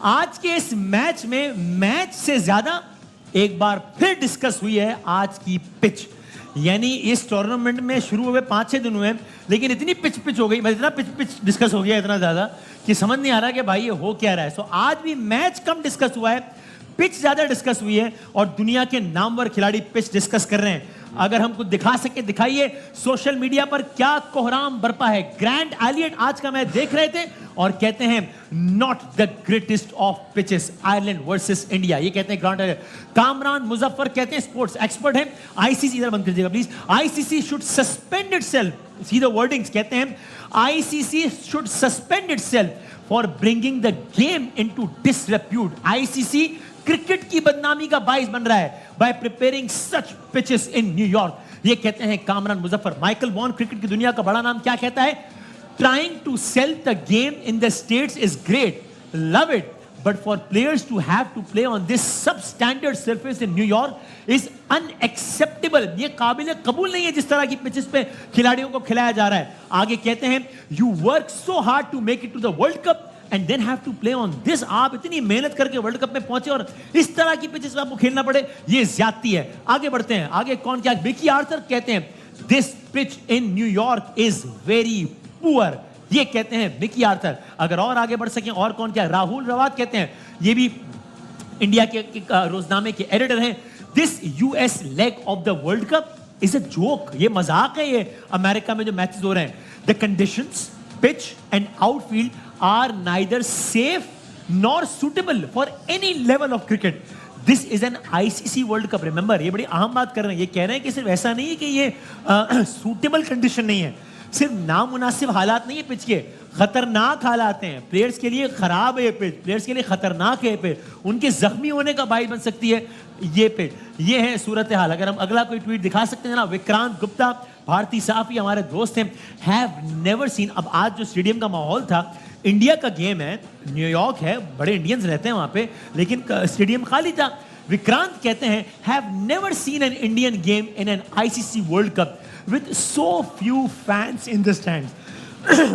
आज के इस मैच में मैच से ज्यादा एक बार फिर डिस्कस हुई है आज की पिच। यानी इस टूर्नामेंट में शुरू हुए 5-6 दिन हुए, लेकिन इतनी पिच हो गई, इतना पिच डिस्कस हो गया इतना ज्यादा कि समझ नहीं आ रहा कि भाई ये हो क्या रहा है। सो आज भी मैच कम डिस्कस हुआ है, पिच ज्यादा डिस्कस हुई है और दुनिया के नामवर खिलाड़ी पिच डिस्कस कर रहे हैं। अगर हम कुछ दिखा सके दिखाइए, सोशल मीडिया पर क्या कोहराम बरपा है। ग्रैंड एलियट आज का मैच देख रहे थे और कहते हैं not the greatest of pitches, Ireland versus India, ये कहते हैं ग्रैंड एलियट। कामरान मुजफ्फर कहते हैं स्पोर्ट्स एक्सपर्ट हैं, आईसीसी, इधर बंद कीजिएगा please, ICC should suspend itself, see the wordings, कहते हैं ICC should suspend itself for bringing the game into disrepute. ICC cricket की बदनामी का बाइस बन रहा है by preparing such pitches in New York, ये कहते हैं Kamran Muzaffar. Michael Vaughan, cricket की दुनिया का बड़ा नाम, क्या कहता है? Trying to sell the game in the States is great, love it, but for players to have to play on this sub standard surface in New York is unacceptable. ये काबिल कबूल नहीं है जिस तरह की पिचेस पे खिलाड़ियों को खिलाया जा रहा है। आगे कहते हैं you work so hard to make it to the world cup and then have to play on this. आप इतनी मेहनत करके वर्ल्ड कप में पहुंचे और इस तरह की पिचेस में आपको खेलना पड़े, ये ज्यादती है। आगे बढ़ते हैं, आगे कौन क्या? मिकी आर्थर कहते हैं this pitch in New York is very poor, ये कहते हैं मिकी आर्थर। अगर और आगे बढ़ सकें, और कौन क्या? राहुल रवात कहते हैं, ये भी इंडिया के रोजनामे के एडिटर हैं, this US leg of the world cup is a joke, ये मजाक है। ये अमेरिका में जो मैचेस हो रहे हैं, the conditions, pitch and outfield are neither safe nor suitable for any level of cricket. This is an ICC World Cup. Remember, ये बड़ी अहम बात कर रहे हैं। ये कह रहे हैं कि सिर्फ ऐसा नहीं है कि ये suitable condition नहीं है, सिर्फ नामुनासिब हालात नहीं है पिच के, खतरनाक हालात हैं। प्लेयर्स के लिए खराब है ये पिच, प्लेयर्स के लिए खतरनाक है पिच, उनके जख्मी होने का बाइस बन सकती है ये पिच। ये है सूरत हाल। अगर हम अगला कोई ट्वीट दिखा सकते हैं ना, विक्रांत गुप्ता, भारतीय सहाफी, हमारे दोस्त हैं, हैव नेवर सीन। अब आज जो स्टेडियम का माहौल था, इंडिया का गेम है, न्यूयॉर्क है, बड़े इंडियंस रहते हैं वहां पे, लेकिन स्टेडियम खाली था। विक्रांत कहते हैं have never seen an Indian game in an ICC World Cup with so few fans in the stands.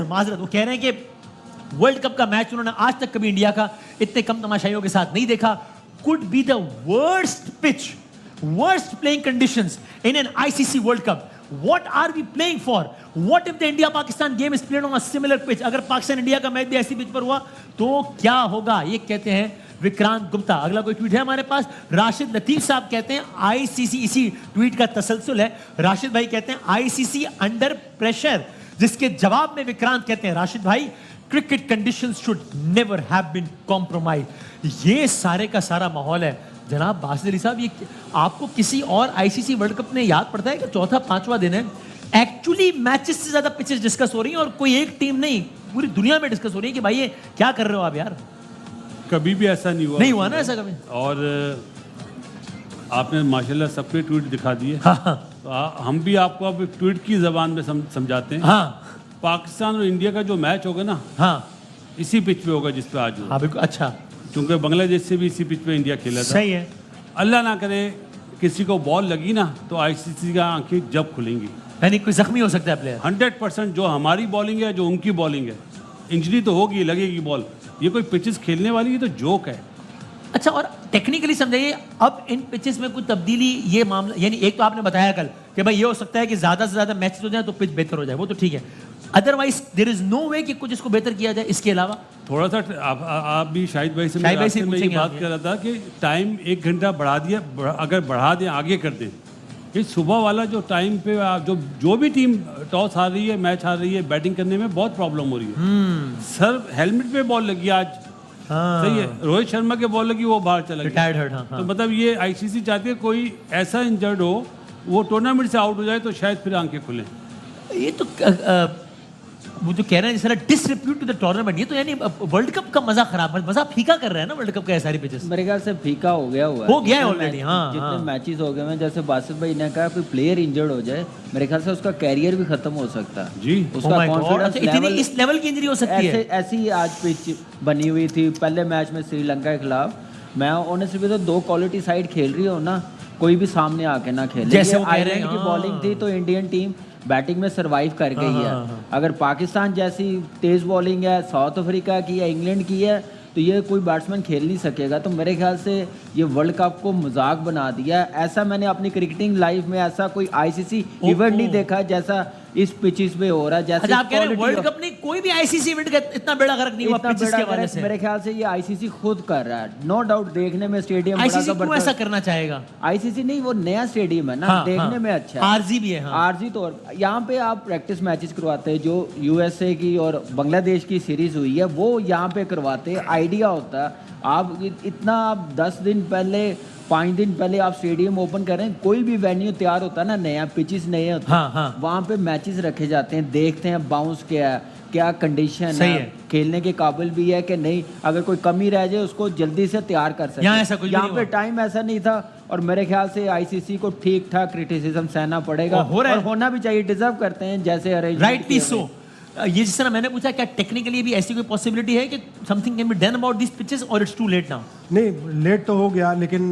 माजरत, वो कह रहे हैं कि वर्ल्ड कप का मैच उन्होंने आज तक कभी इंडिया का इतने कम तमाशाइयों के साथ नहीं देखा। Could be the worst pitch, worst playing conditions in an ICC World Cup. What are we playing for? What if the India-Pakistan game is played on a similar pitch? अगर पाकिस्तान इंडिया का match भी ऐसी pitch पर हुआ तो क्या होगा, ये कहते हैं विक्रांत गुप्ता। अगला कोई ट्वीट है हमारे पास, राशिद लतीफ साहब कहते हैं आईसीसी, इसी ट्वीट का तसलसल है, राशिद भाई कहते हैं आईसीसी अंडर प्रेशर, जिसके जवाब में विक्रांत कहते हैं राशिद भाई cricket conditions should never have been compromise. ये सारे का सारा माहौल है। जनाब बासित अली साहब, ये आपको किसी और आईसीसी वर्ल्ड कप में याद पड़ता है कि चौथा पांचवा दिन है, एक्चुअली मैचेस से ज्यादा पिचेस डिस्कस हो रही हैं और कोई एक टीम नहीं, पूरी दुनिया में डिस्कस हो रही है कि भाई ये क्या कर रहे हो आप यार। कभी भी ऐसा नहीं हुआ ना ऐसा कभी। और आपने माशाल्लाह सबके ट्वीट दिखा दिए। हाँ। तो हम भी आपको अब ट्वीट की जबान में समझाते हैं। हाँ। पाकिस्तान और इंडिया का जो मैच होगा ना, हाँ, इसी पिच पे होगा जिस पे आज होगा। हाँ बिल्कुल। अच्छा, क्योंकि बांग्लादेश से भी इसी पिच पे इंडिया खेला था। सही है। अल्लाह ना करे किसी को बॉल लगी ना तो आईसीसी का आंखें जब खुलेंगी, यानी कोई जख्मी हो सकता है प्लेयर। 100% जो हमारी बॉलिंग है, जो उनकी बॉलिंग है, इंजरी तो होगी, लगेगी बॉल। ये कोई पिचेस खेलने वाली, ये तो जोक है। अच्छा, और टेक्निकली समझाइए, अब इन पिचेस में कुछ तब्दीली, ये मामला, यानी एक तो आपने बताया कल कि भाई ये हो सकता है कि ज्यादा से ज्यादा मैचेस हो जाए तो पिच बेहतर हो जाए, वो तो ठीक है, अदरवाइज देयर इज नो वे कि कुछ इसको बेहतर किया जाए इसके अलावा। थोड़ा सा आप भी शाहिद भाई से मैं बात कर रहा था कि टाइम 1 घंटा बढ़ा दिया, अगर बढ़ा दें, आगे कर दें, कि सुबह वाला जो टाइम पे जो भी टीम टॉस हार रही है, मैच हार रही है, बैटिंग करने में बहुत प्रॉब्लम हो रही है। सर हेलमेट पे बॉल लगी आज, सही है, रोहित शर्मा के बॉल लगी, वो बाहर चला गया। तो मतलब ये आईसीसी चाहती है कोई ऐसा इंजर्ड हो, वो टूर्नामेंट से आउट हो जाए तो शायद फिर आंखें खुलें। ये तो वो जो कह रहे हैं जिस डिसरिप्यूट टू द टूर्नामेंट, ये तो यानी वर्ल्ड कप का मजा खराब, मजा फीका कर रहा है ना वर्ल्ड कप का सारी पिचेस। मेरे ख्याल से फीका हो गया है ऑलरेडी। हाँ, जितने मैचेस हो गए हैं, जैसे बासित भाई ने कहा कोई प्लेयर इंजर्ड हो जाए, मेरे ख्याल से उसका कैरियर भी खत्म हो सकता है जी। उसका कॉन्फिडेंस लेवल, इस लेवल की इंजरी हो सकती है। ऐसी आज पिच बनी हुई थी पहले मैच में श्रीलंका के खिलाफ। मैं ऑनेस्टली तो 2 क्वालिटी साइड खेल रही हो ना, कोई भी सामने आके ना खेले। जैसे आयरलैंड की बॉलिंग थी तो इंडियन टीम बैटिंग में सरवाइव कर गई है। अगर पाकिस्तान जैसी तेज बॉलिंग है, साउथ अफ्रीका की है, इंग्लैंड की है, तो ये कोई बैट्समैन खेल नहीं सकेगा। तो मेरे ख्याल से ये वर्ल्ड कप को मजाक बना दिया। ऐसा मैंने अपनी क्रिकेटिंग लाइफ में ऐसा कोई आईसीसी इवेंट नहीं देखा जैसा इस पिचेस पे हो रहा है। जैसे अच्छा, आप कह रहे हैं वर्ल्ड कप नहीं, कोई भी आईसीसी इवेंट का इतना बड़ा फर्क नहीं हुआ पिचेस के हवाले से? मेरे ख्याल से ये आईसीसी खुद कर रहा है, नो डाउट। देखने में स्टेडियम आईसीसी क्यों ऐसा करना चाहेगा? आईसीसी नहीं, वो नया स्टेडियम है ना, हाँ, देखने हाँ, में अच्छा है, आरजी भी है। हाँ। आरजी तो यहाँ पे आप प्रैक्टिस मैचेस करवाते हैं, जो यूएसए की और बांग्लादेश की सीरीज हुई है वो यहाँ पे करवाते हैं। आइडिया होता है आप इतना, आप 10 दिन पहले 5 दिन पहले आप स्टेडियम ओपन कर रहे हैं। कोई भी वेन्यू तैयार होता है ना, नया पिचेस नए होते हैं, हाँ, हाँ। वहाँ पे मैचेस रखे जाते हैं, देखते हैं बाउंस क्या है, क्या कंडीशन है, खेलने के काबिल भी है कि नहीं, अगर कोई कमी रह जाए उसको जल्दी से तैयार कर सकते हैं। यहाँ पे टाइम ऐसा नहीं था और मेरे ख्याल से आईसीसी को ठीक ठाक क्रिटिसिज्म सहना पड़ेगा और होना भी चाहिए, डिजर्व करते हैं जैसे अरेंजमेंट। Rightly so. ये जिस तरह मैंने पूछा, क्या टेक्निकली भी ऐसी कोई पॉसिबिलिटी है कि something can be done about this pitches और इट्स टू लेट नाउ? नहीं, लेट तो हो गया, लेकिन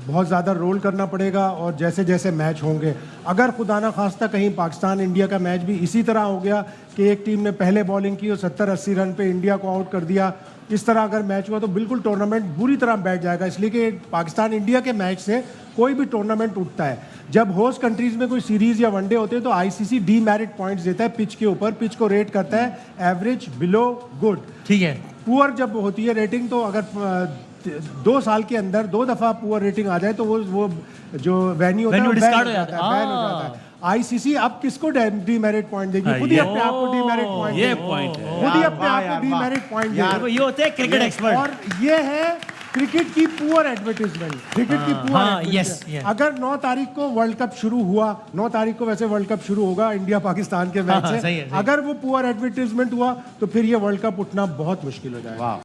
बहुत ज़्यादा रोल करना पड़ेगा और जैसे जैसे मैच होंगे, अगर खुदा ना खास्ता कहीं पाकिस्तान इंडिया का मैच भी इसी तरह हो गया कि एक टीम ने पहले बॉलिंग की और 70-80 रन पे इंडिया को आउट कर दिया, इस तरह अगर मैच हुआ तो बिल्कुल टूर्नामेंट बुरी तरह बैठ जाएगा। इसलिए कि पाकिस्तान इंडिया के मैच से कोई भी टूर्नामेंट उठता है, जब होस्ट कंट्रीज में कोई सीरीज या वनडे होते हैं तो आईसीसी डीमेरिट पॉइंट्स देता है पिच के ऊपर, पिच को रेट करता है एवरेज, बिलो, गुड। ठीक है। पुअर जब होती है रेटिंग, तो अगर 2 साल के अंदर 2 दफा पुअर रेटिंग आ जाए तो वो जो वेन्यू होता है वो बैन हो जाता है। आईसीसी अब किसको डीमेरिट पॉइंट देगी? खुद ही अपने आप को डीमेरिट पॉइंट, ये पॉइंट है, खुद ही अपने आप को डीमेरिट पॉइंट ये होते हैं क्रिकेट एक्सपर्ट। और ये है क्रिकेट की पुअर एडवर्टीजमेंट, क्रिकेट की पुअर एडवर्टीजमेंट। अगर 9 तारीख को वर्ल्ड कप शुरू हुआ, 9 तारीख को वैसे वर्ल्ड कप शुरू होगा इंडिया पाकिस्तान के मैच से, अगर वो पुअर एडवर्टीजमेंट हुआ तो फिर ये वर्ल्ड कप उठना बहुत मुश्किल हो जाएगा।